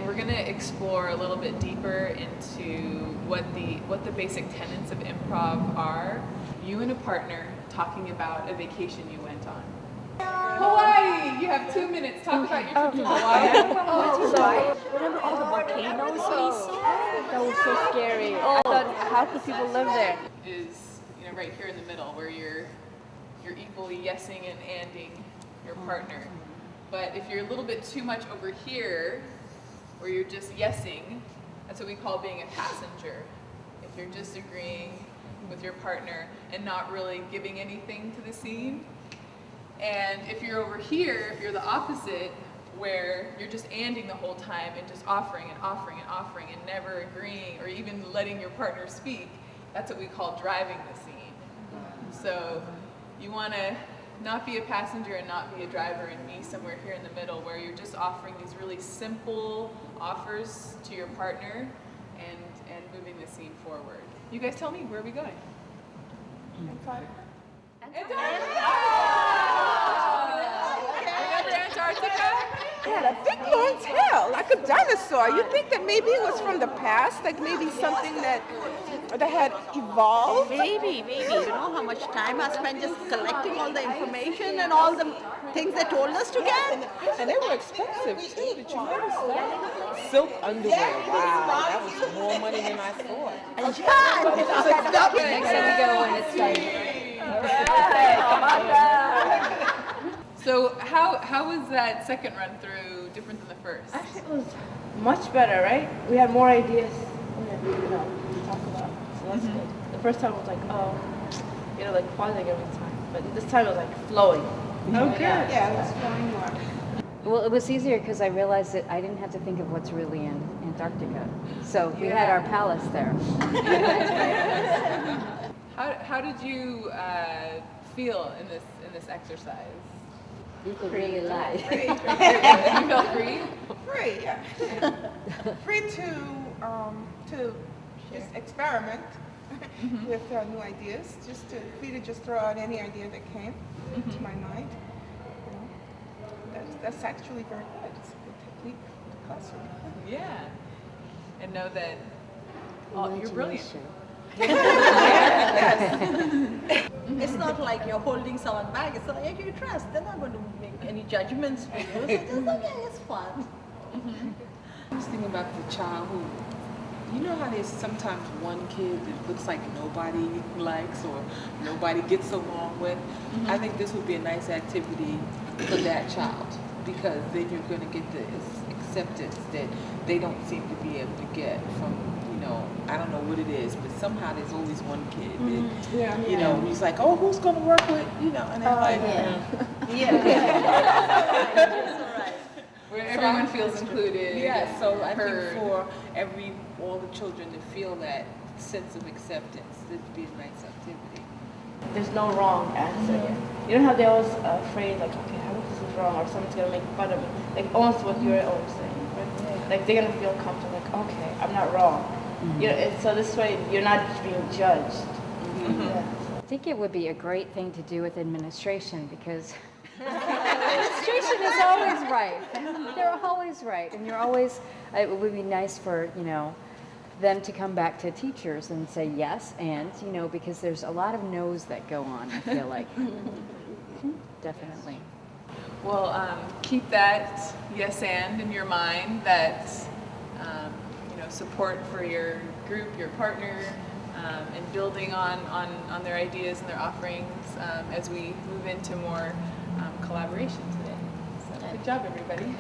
and we're going to explore a little bit deeper into what the basic tenets of improv are. You and a partner talking about a vacation you went on. Hawaii! You have 2 minutes. Talk about your trip to Hawaii. Remember all the volcanoes we saw? That was so scary. I thought, how could people live there? Is, you know, right here in the middle where you're equally yesing and anding your partner. But if you're a little bit too much over here, where you're just yesing, that's what we call being a passenger. If you're just agreeing with your partner and not really giving anything to the scene. And if you're over here, if you're the opposite, where you're just anding the whole time and just offering and offering and offering and never agreeing or even letting your partner speak, that's what we call driving the scene. So you want to not be a passenger and not be a driver and be somewhere here in the middle where you're just offering these really simple offers to your partner and moving the scene forward. You guys tell me, where are we going? Antarctica. Yeah, a big long tail, like a dinosaur. You think that maybe it was from the past, like maybe something that had evolved? Maybe. You know how much time I spent just collecting all the information and all the things they told us to get? And they were expensive too. Did you notice that? Silk underwear. Wow, that was more money than I thought. And Next time we go when it's time. So how was that second run through different than the first? Actually, it was much better, right? We had more ideas to talk about. So that's good. The first time was like, like pausing every time. But this time it was like flowing. Okay. Yeah, it was flowing more. Well, it was easier because I realized that I didn't have to think of what's really in Antarctica. So we had our palace there. How did you feel in this exercise? Really light. You felt free? Free, yeah. Free to just experiment with new ideas. Free to just throw out any idea that came to my mind. That's actually very good. It's a good technique for the classroom. Yeah. And know that you're brilliant. it's not like you're holding someone back. It's like you trust. They're not going to make any judgments for you. So just, okay, it's fun. I was thinking about the child who, you know how there's sometimes one kid that looks like nobody likes or nobody gets along with? I think this would be a nice activity for that child because then you're going to get the acceptance that they don't seem to be able to get from, I don't know what it is, but somehow there's always one kid that, he's like, oh, who's going to work with, and they're like, Where everyone feels included. Yeah, so I think for all the children to feel that sense of acceptance, this would be a nice activity. There's no wrong answer. You know how they're always afraid, like, okay, I hope this is wrong, or someone's going to make fun of me. Like, almost what you're always saying. Right? Like, they're going to feel comfortable, like, okay, I'm not wrong. And so this way, you're not just being judged. I think it would be a great thing to do with administration because administration is always right. They're always right. And it would be nice for, them to come back to teachers and say yes, and, because there's a lot of no's that go on, I feel like. Definitely. Well, keep that yes and in your mind, that support for your group, your partner, and building on their ideas and their offerings as we move into more collaboration today. So good job, everybody.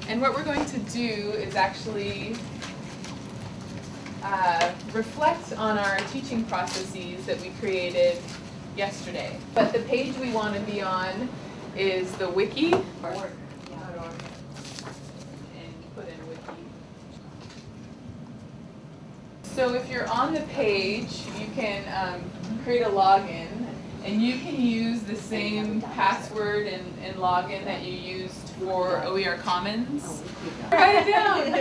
And what we're going to do is actually reflect on our teaching processes that we created yesterday. But the page we want to be on is the wiki. And put in wiki. So if you're on the page, you can create a login, and you can use the same password and login that you used for OER Commons. Write it down. And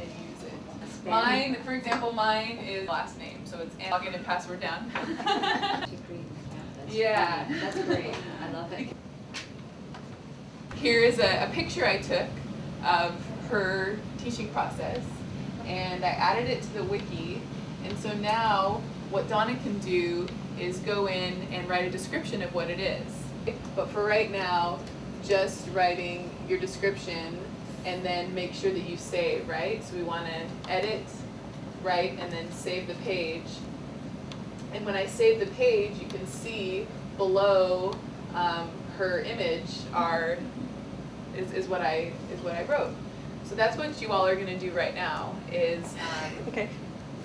use it. Mine, for example, is last name, so it's login and password down. Yeah. That's great. I love it. Here is a picture I took of her teaching process, and I added it to the wiki. And so now what Donna can do is go in and write a description of what it is. But for right now, just writing your description and then make sure that you save, right? So we want to edit, write, and then save the page. And when I save the page, you can see below her image is what I wrote. So that's what you all are going to do right now is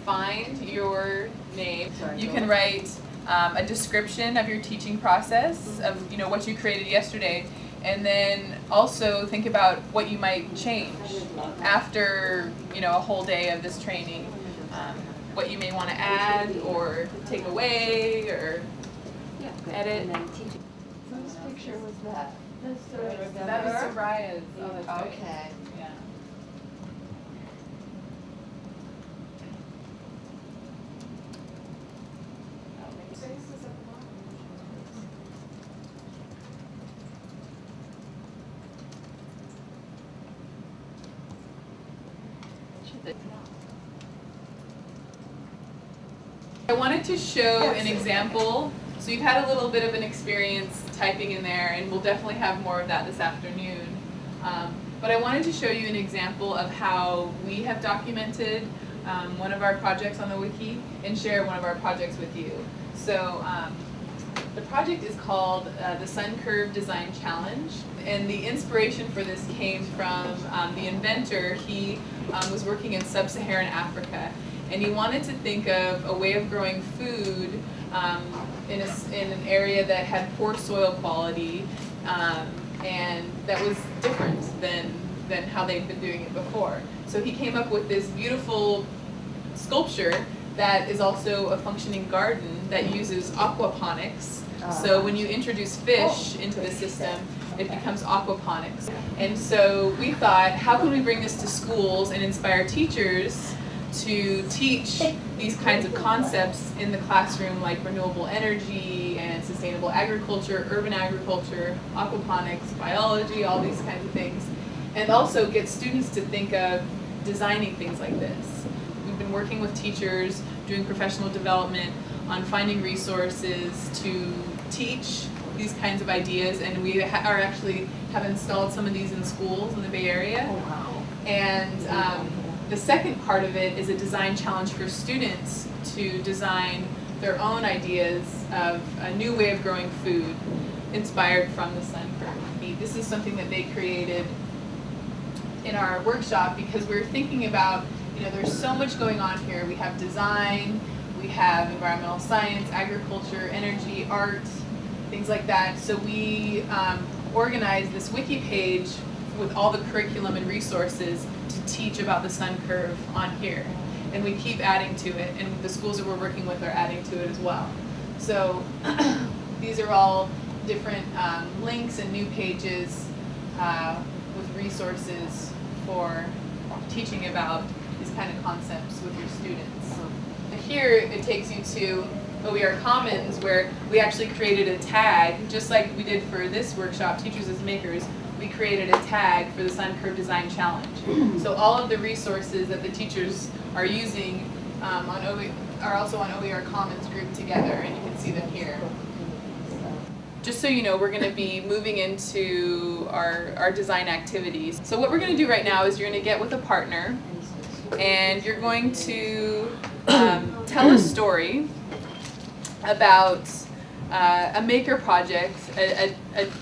find your name. You can write a description of your teaching process of what you created yesterday, and then also think about what you might change after a whole day of this training. What you may want to add or take away or edit. Whose picture was that? That was Soraya's. Okay. Yeah. I wanted to show an example. So you've had a little bit of an experience typing in there, and we'll definitely have more of that this afternoon. But I wanted to show you an example of how we have documented one of our projects on the wiki and share one of our projects with you. So the project is called the Sun Curve Design Challenge, and the inspiration for this came from the inventor. He was working in sub-Saharan Africa, and he wanted to think of a way of growing food in an area that had poor soil quality, and that was different than how they'd been doing it before. So he came up with this beautiful sculpture that is also a functioning garden that uses aquaponics. So when you introduce fish into the system, it becomes aquaponics. And so we thought, how can we bring this to schools and inspire teachers to teach these kinds of concepts in the classroom, like renewable energy and sustainable agriculture, urban agriculture, aquaponics, biology, all these kinds of things, and also get students to think of designing things like this. We've been working with teachers, doing professional development on finding resources to teach these kinds of ideas, and we have installed some of these in schools in the Bay Area. Oh, wow. And the second part of it is a design challenge for students to design their own ideas of a new way of growing food inspired from the sun curve. This is something that they created in our workshop because we were thinking about, there's so much going on here. We have design, we have environmental science, agriculture, energy, art, things like that. So we organized this wiki page with all the curriculum and resources to teach about the sun curve on here. And we keep adding to it, and the schools that we're working with are adding to it as well. So these are all different links and new pages with resources for teaching about these kind of concepts with your students. Here it takes you to OER Commons, where we actually created a tag, just like we did for this workshop, Teachers as Makers. We created a tag for the Sun Curve Design Challenge. So all of the resources that the teachers are using are also on OER Commons grouped together, and you can see them here. Just so you know, we're going to be moving into our design activities. So what we're going to do right now is you're going to get with a partner, and you're going to tell a story about a maker project, a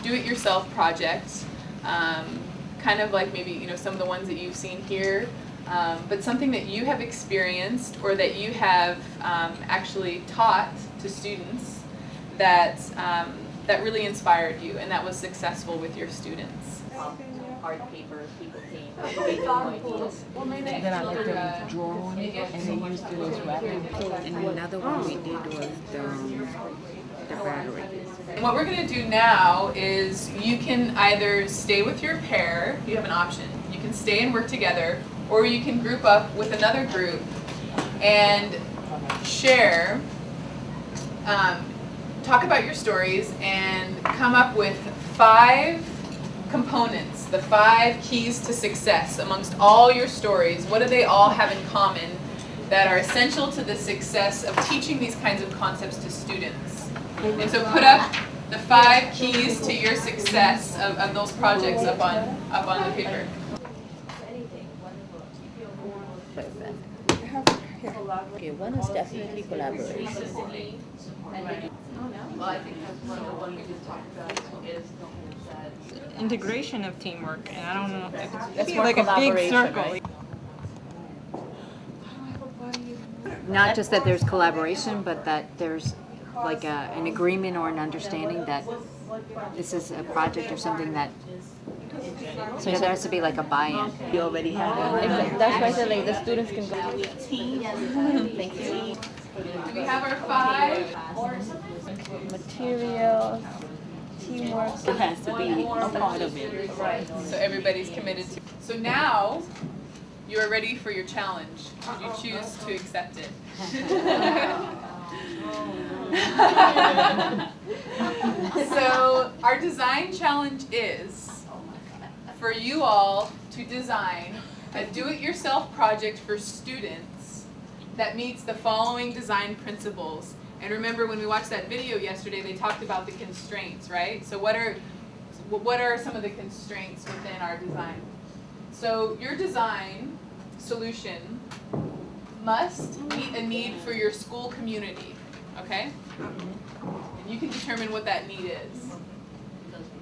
do-it-yourself project, kind of like maybe some of the ones that you've seen here, but something that you have experienced or that you have actually taught to students that really inspired you and that was successful with your students. Hard paper, people think, Then I let them draw on it and they used it as wrapping. And another one we did was the battery. And what we're going to do now is you can either stay with your pair, you have an option. You can stay and work together, or you can group up with another group and share talk about your stories and come up with 5 components, the 5 keys to success amongst all your stories. What do they all have in common that are essential to the success of teaching these kinds of concepts to students? And so put up the 5 keys to your success of those projects up on the paper. Okay, one is definitely collaboration. Well, I think that's one of the ones we just talked about is that Integration of teamwork, and I don't know if That's it's more like a big collaboration, circle. right? Not just that there's collaboration, but that there's like an agreement or an understanding that this is a project or something that, so there has to be like a buy-in. You already have one. Exactly. That's why I said like the students can go. Thank you. do we have our 5? Materials, teamwork. It has to be a part of it. Right. So everybody's committed to. So now you are ready for your challenge. Should you choose to accept it? So our design challenge is for you all to design a do-it-yourself project for students that meets the following design principles. And remember, when we watched that video yesterday, they talked about the constraints, right? So what are some of the constraints within our design? So your design solution must meet a need for your school community, okay? And you can determine what that need is.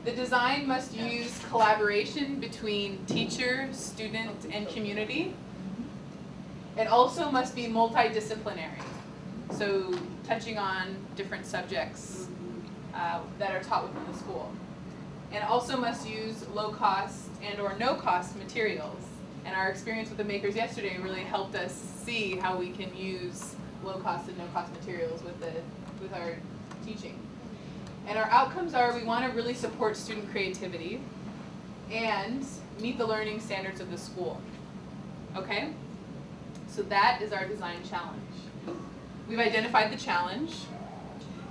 The design must use collaboration between teacher, student, and community. It also must be multidisciplinary, so touching on different subjects that are taught within the school. And also must use low cost and or no cost materials. And our experience with the makers yesterday really helped us see how we can use low cost and no cost materials with our teaching. And our outcomes are we want to really support student creativity and meet the learning standards of the school. Okay? So that is our design challenge. We've identified the challenge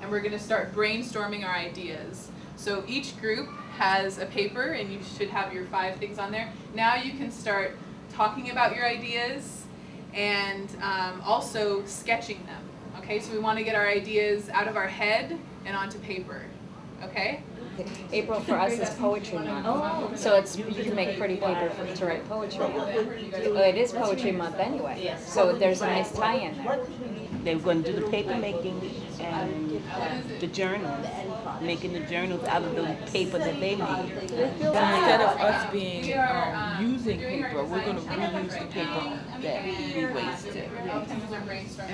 and we're going to start brainstorming our ideas. So each group has a paper and you should have your 5 things on there. Now you can start talking about your ideas and also sketching them. Okay, so we want to get our ideas out of our head and onto paper. Okay? April for us is poetry month, so it's you can make pretty paper to write poetry. Well, it is poetry month anyway, so there's a nice tie-in there. They're going to do the paper making and the journals, making the journals out of the paper that they made. Instead of us being using paper, we're going to reuse the paper that we wasted.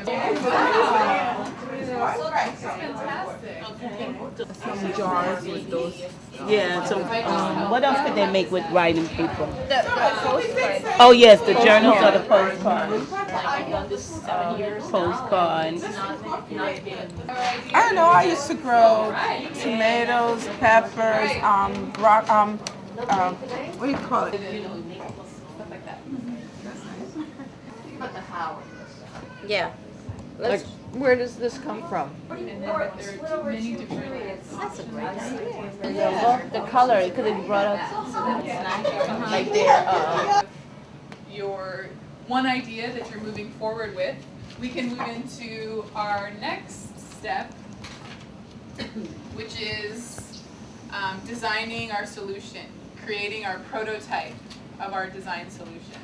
Fantastic. Some jars with those. Yeah, so what else could they make with writing paper? Oh yes, the journals or the postcards. Postcards. I don't know. I used to grow tomatoes, peppers, what do you call it? Stuff like that. But the how. Yeah. Let's, where does this come from? And then there are many different. That's a great idea. And the color, because it brought up like their Your one idea that you're moving forward with, we can move into our next step, which is designing our solution, creating our prototype of our design solution.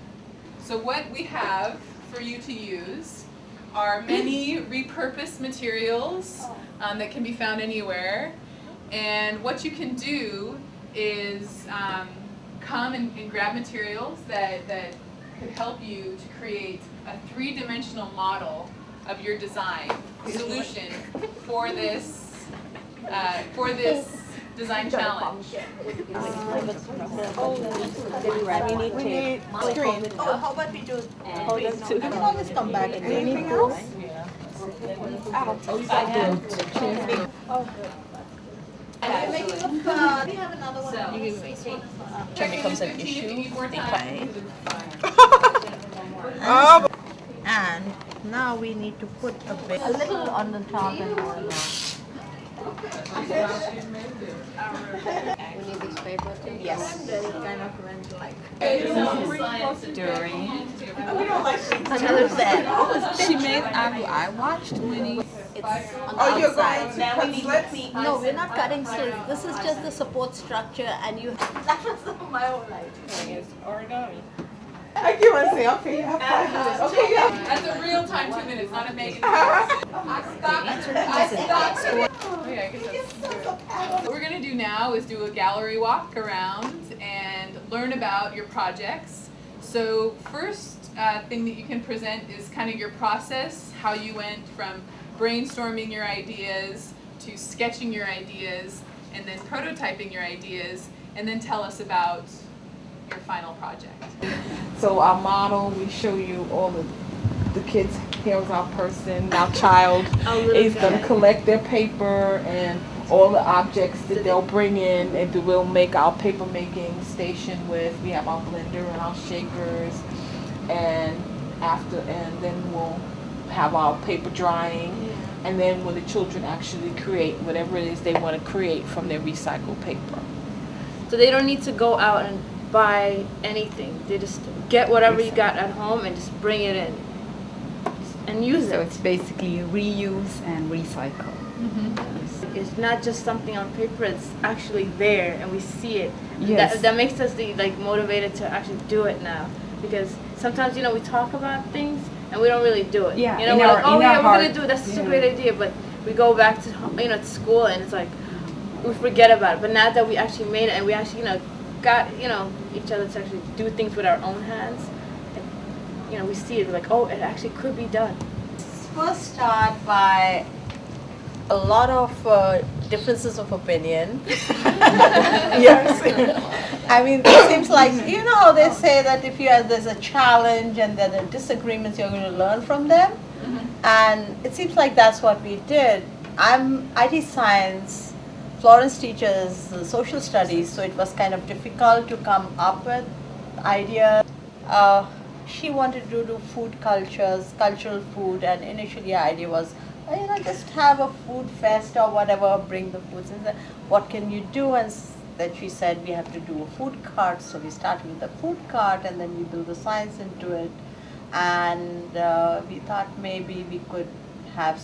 So what we have for you to use are many repurposed materials that can be found anywhere. And what you can do is come and grab materials that could help you to create a 3-dimensional model of your design solution for this design challenge. We need screen. Oh, how about we do, we can always come back and do anything else? And we're making up, we have another one. Check becomes an issue. If you need more time. And now we need to put a little on the top and on the We need these papers too? Yes. Then it kind of went like. During. Another set. She made, I watched Winnie. It's on Oh, the you're outside. going to cut slits? No, we're not cutting slits. This is just the support structure, and you. That was my whole idea. It's origami. I keep on saying, okay, you have 5 minutes. Okay, you have. That's a real time 2 minutes, not a Megan Faire. Oh, yeah, I guess that's what we're gonna do now is do a gallery walk around and learn about your projects. So first thing that you can present is kind of your process, how you went from brainstorming your ideas to sketching your ideas and then prototyping your ideas, and then tell us about your final project. So our model, we show you all the kids. Here's our person, our child is going to collect their paper and all the objects that they'll bring in, and we'll make our paper making station with. We have our blender and our shakers, and then we'll have our paper drying, and then when the children actually create whatever it is they want to create from their recycled paper. So they don't need to go out and buy anything. They just get whatever you got at home and just bring it in and use So it. it's basically reuse and recycle. It's not just something on paper, it's actually there and we see it. Yes. That makes us like motivated to actually do it now. Because sometimes, we talk about things and we don't really do it. Yeah, We're like, oh yeah, we're heart, gonna do it, that's such a great idea, but we go back to to school and it's like we forget about it. But now that we actually made it and we actually, got, each other to actually do things with our own hands, and, we see it, we're like, oh, it actually could be done. First start by a lot of differences of opinion. Yes. I mean, it seems like, how they say that if there's a challenge and there are disagreements, you're going to learn from them. And it seems like that's what we did. I'm IT science. Florence teaches social studies, so it was kind of difficult to come up with ideas. She wanted to do food cultures, cultural food, and initially the idea was, just have a food fest or whatever, bring the foods in there. What can you do? And then she said we have to do a food cart, so we started with the food cart and then we built the science into it. And we thought maybe we could have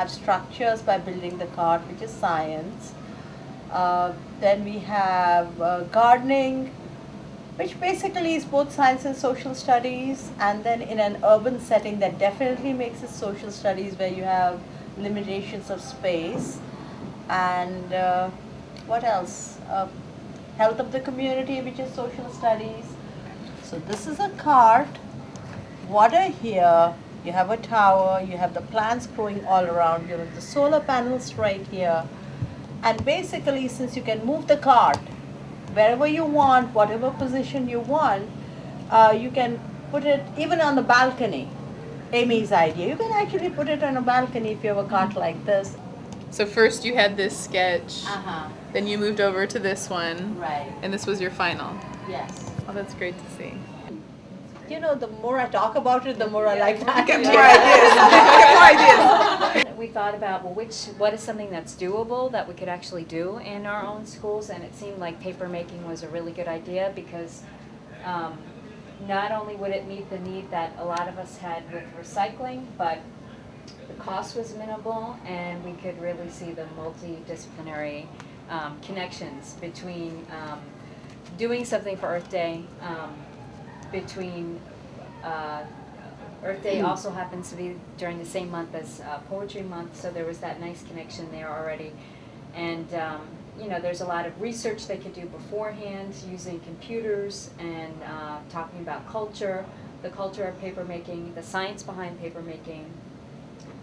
structures by building the cart, which is science. Then we have gardening, which basically is both science and social studies, and then in an urban setting that definitely makes it social studies where you have limitations of space. And what else? Health of the community, which is social studies. So this is a cart, water here, you have a tower, you have the plants growing all around, you have the solar panels right here. And basically, since you can move the cart wherever you want, whatever position you want, you can put it even on the balcony. Amy's idea. You can actually put it on a balcony if you have a cart like this. So first you had this sketch, Uh-huh. then you moved over to this one, Right. and this was your final. Yes. Oh, that's great to see. The more I talk about it, the more I like that. Get more ideas. Get more ideas. We thought about, what is something that's doable that we could actually do in our own schools, and it seemed like paper making was a really good idea because not only would it meet the need that a lot of us had with recycling, but the cost was minimal, and we could really see the multidisciplinary connections between doing something for Earth Day, between Earth Day also happens to be during the same month as Poetry Month, so there was that nice connection there already. And there's a lot of research they could do beforehand using computers and talking about culture, the culture of paper making, the science behind paper making,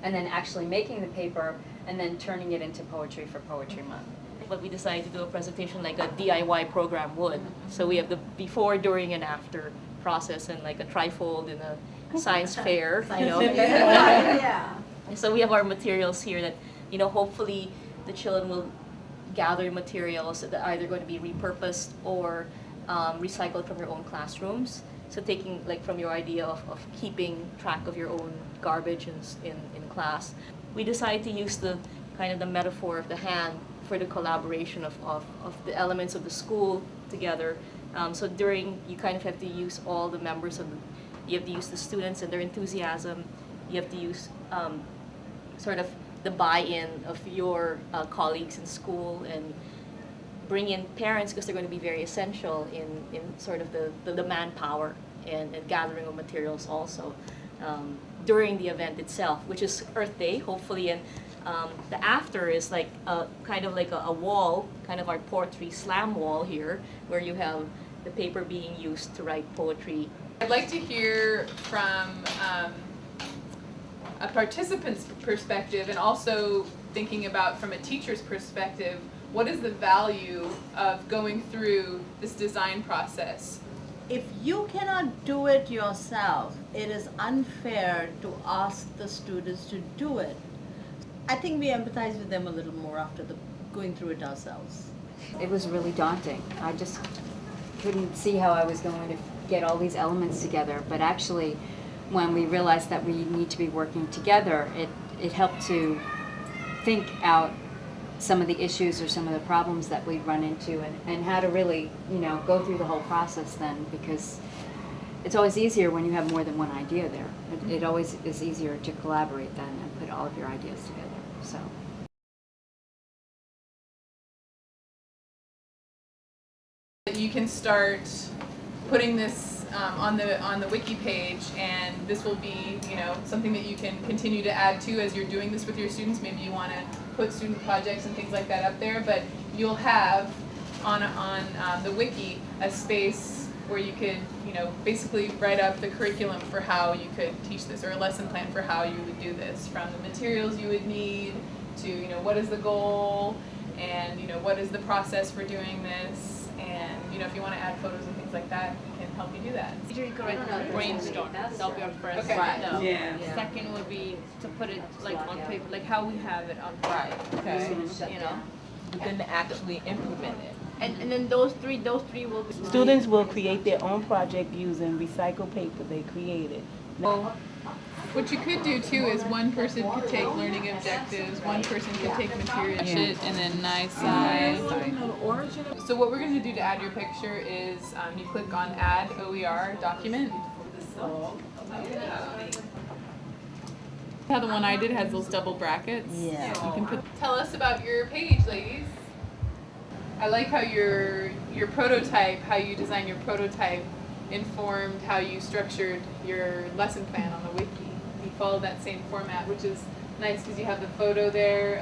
and then actually making the paper and then turning it into poetry for Poetry Month. But we decided to do a presentation like a DIY program would. So we have the before, during, and after process, and like a trifold in a science fair, Yeah. So we have our materials here that, hopefully the children will gather materials that are either going to be repurposed or recycled from your own classrooms. So taking like from your idea of keeping track of your own garbage in class, we decided to use the kind of the metaphor of the hand for the collaboration of the elements of the school together. So you kind of have to use all the members you have to use the students and their enthusiasm. You have to use sort of the buy-in of your colleagues in school, and bring in parents, because they're going to be very essential in sort of the manpower and gathering of materials also during the event itself, which is Earth Day, hopefully. And the after is like kind of like a wall, kind of our poetry slam wall here, where you have the paper being used to write poetry. I'd like to hear from a participant's perspective, and also thinking about from a teacher's perspective, what is the value of going through this design process? If you cannot do it yourself, it is unfair to ask the students to do it. I think we empathize with them a little more after going through it ourselves. It was really daunting. I just couldn't see how I was going to get all these elements together. But actually, when we realized that we need to be working together, it helped to think out some of the issues or some of the problems that we'd run into, and how to really, go through the whole process then, because it's always easier when you have more than one idea there. It always is easier to collaborate then and put all of your ideas together. So. You can start putting this on the wiki page, and this will be something that you can continue to add to as you're doing this with your students. Maybe you want to put student projects and things like that up there, but you'll have on the wiki a space where you could basically write up the curriculum for how you could teach this, or a lesson plan for how you would do this, from the materials you would need to what is the goal, and what is the process for doing this. And if you want to add photos and things like that, we can help you do that. Brainstorm. That'll be our first. Okay. No. Yeah. Second would be to put it like on paper, like how we have it on paper. Okay. But then to actually implement it. And then those three will be. Students will create their own project using recycled paper they created. What you could do too is one person could take learning objectives, one person could take material sheet, and then nice size. So what we're going to do to add your picture is you click on Add OER Document. How the one I did has those double brackets. Yeah. You can tell us about your page, ladies. I like how your prototype, how you designed your prototype, informed how you structured your lesson plan on the wiki. You follow that same format, which is nice because you have the photo there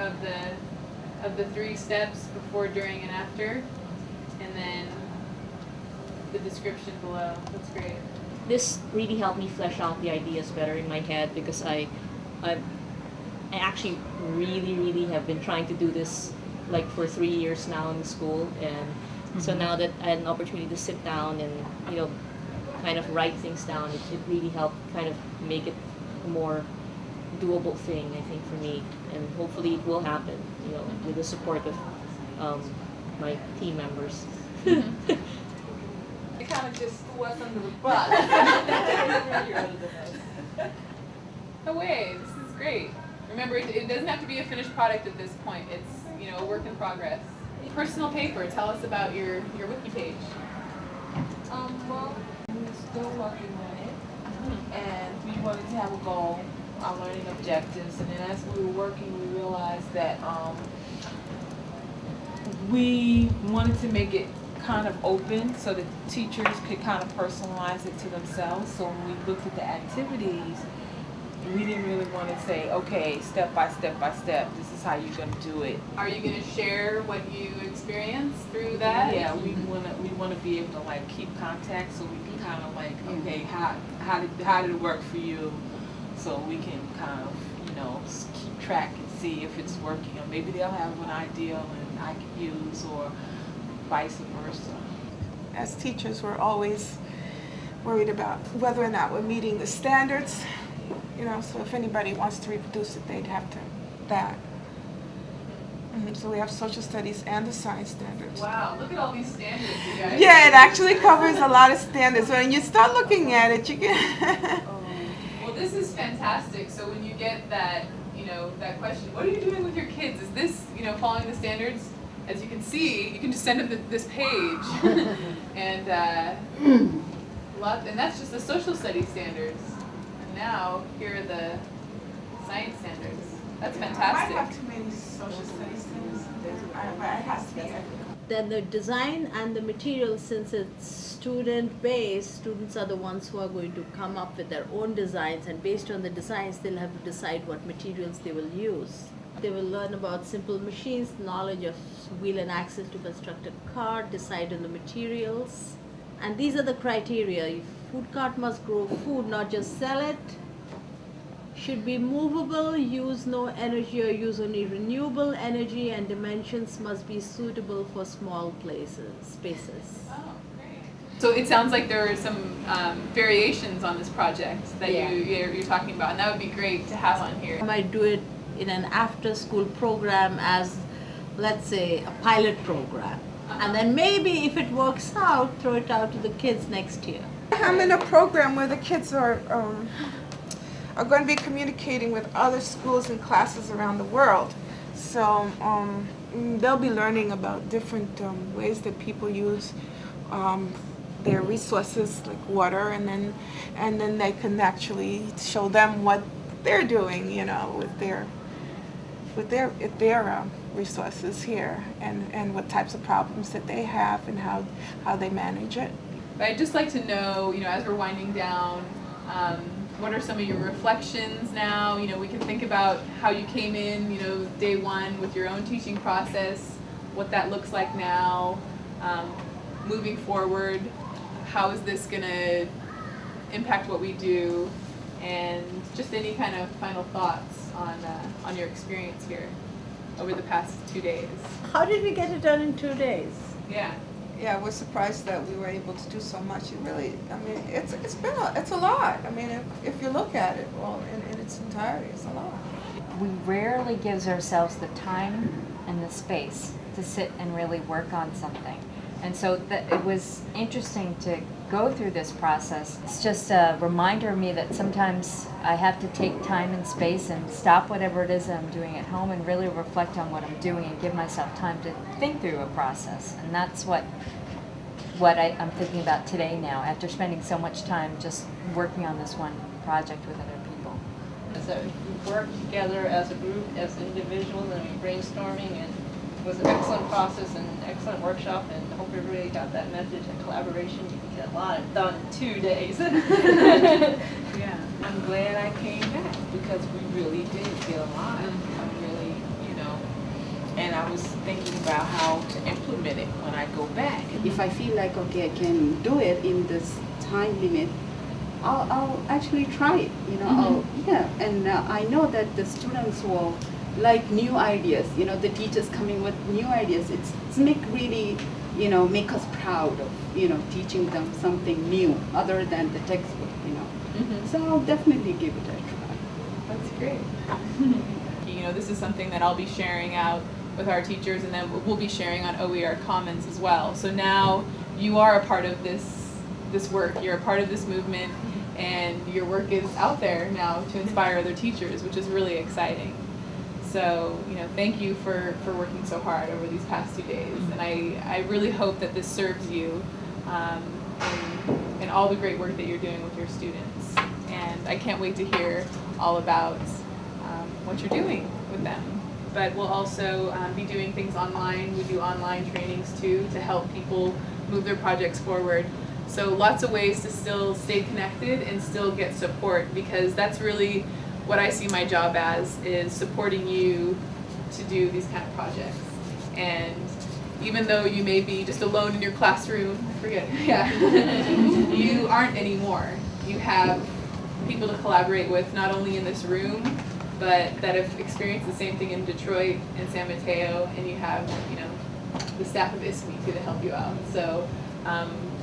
of the 3 steps before, during, and after, and then the description below. That's great. This really helped me flesh out the ideas better in my head, because I actually really have been trying to do this like for 3 years now in the school, and so now that I had an opportunity to sit down and kind of write things down, it really helped kind of make it a more doable thing, I think, for me, and hopefully it will happen, with the support of my team members. It kind of just threw us under the bus. No way, this is great. Remember, it doesn't have to be a finished product at this point. It's a work in progress. Personal paper. Tell us about your wiki page. Well, we're still working on it, and we wanted to have a goal, our learning objectives, and then as we were working, we realized that we wanted to make it kind of open so that teachers could kind of personalize it to themselves. So when we looked at the activities, we didn't really want to say, okay, step by step, this is how you're going to do it. Are you going to share what you experienced through that? Yeah, we want to be able to like keep contact, so we can kind of like, okay, how did it work for you, so we can kind of keep track and see if it's working, or maybe they'll have an idea and I can use, or vice versa. As teachers, we're always worried about whether or not we're meeting the standards. So if anybody wants to reproduce it, they'd have to that. So we have social studies and the science standards. Wow, look at all these standards, you guys. Yeah, it actually covers a lot of standards. When you start looking at it, you get. Well, this is fantastic. So when you get that, you know, that question, what are you doing with your kids? Is this, you know, following the standards? As you can see, you can just send them this page. And that's just the social studies standards. And now, here are the science standards. That's fantastic. I might have too many social studies things, but it has to be ethical. Then the design and the material, since it's student-based, students are the ones who are going to come up with their own designs, and based on the designs, they'll have to decide what materials they will use. They will learn about simple machines, knowledge of wheel and axle to construct a car, decide on the materials. And these are the criteria. If food cart must grow food, not just sell it. Should be movable, use no energy or use only renewable energy, and dimensions must be suitable for small spaces. Oh, great. So it sounds like there are some variations on this project that you're talking about, and that would be great to have on here. I might do it in an after-school program as, let's say, a pilot program. And then maybe if it works out, throw it out to the kids next year. I'm in a program where the kids are going to be communicating with other schools and classes around the world. So they'll be learning about different ways that people use their resources like water, and then they can actually show them what they're doing, you know, with their resources here, and what types of problems that they have and how they manage it. But I'd just like to know, you know, as we're winding down, what are some of your reflections now? You know, we can think about how you came in, you know, day one with your own teaching process, what that looks like now, moving forward, how is this going to impact what we do, and just any kind of final thoughts on your experience here over the past 2 days. How did we get it done in 2 days? Yeah. Yeah, we're surprised that we were able to do so much. It really, I mean, it's a lot. I mean, if you look at it, well, in its entirety, it's a lot. We rarely gives ourselves the time and the space to sit and really work on something. And so it was interesting to go through this process. It's just a reminder of me that sometimes I have to take time and space and stop whatever it is that I'm doing at home and really reflect on what I'm doing and give myself time to think through a process. And that's what I'm thinking about today now, after spending so much time just working on this one project with other people. So we worked together as a group, as individuals, and we brainstorming, and it was an excellent process and an excellent workshop, and I hope everybody got that message and collaboration. You can get a lot done in 2 days. Yeah, I'm glad I came back because we really did get a lot. I'm really, you know, and I was thinking about how to implement it when I go back. If I feel like, okay, I can do it in this time limit, I'll actually try it, you know. And I know that the students will like new ideas, you know, the teachers coming with new ideas. It's really, you know, make us proud of, you know, teaching them something new other than the textbook, you know. So I'll definitely give it a try. That's great. You know, this is something that I'll be sharing out with our teachers, and then we'll be sharing on OER Commons as well. So now you are a part of this work. You're a part of this movement, and your work is out there now to inspire other teachers, which is really exciting. So, you know, thank you for working so hard over these past 2 days. And I really hope that this serves you in all the great work that you're doing with your students. And I can't wait to hear all about what you're doing with them. But we'll also be doing things online. We do online trainings too to help people move their projects forward. So lots of ways to still stay connected and still get support, because that's really what I see my job as, is supporting you to do these kind of projects. And even though you may be just alone in your classroom, you aren't anymore. You have people to collaborate with, not only in this room, but that have experienced the same thing in Detroit and San Mateo, and you have, you know, the staff of ISKME too to help you out. So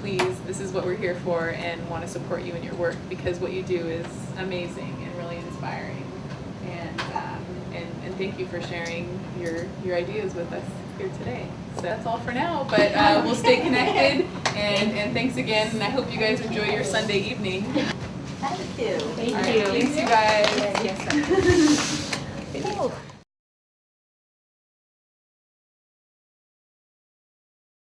please, this is what we're here for, and want to support you in your work, because what you do is amazing and really inspiring. And thank you for sharing your ideas with us here today. So that's all for now, but we'll stay connected, and thanks again, and I hope you guys enjoy your Sunday evening. Thank you. Thank you. Thanks, you guys. Yes.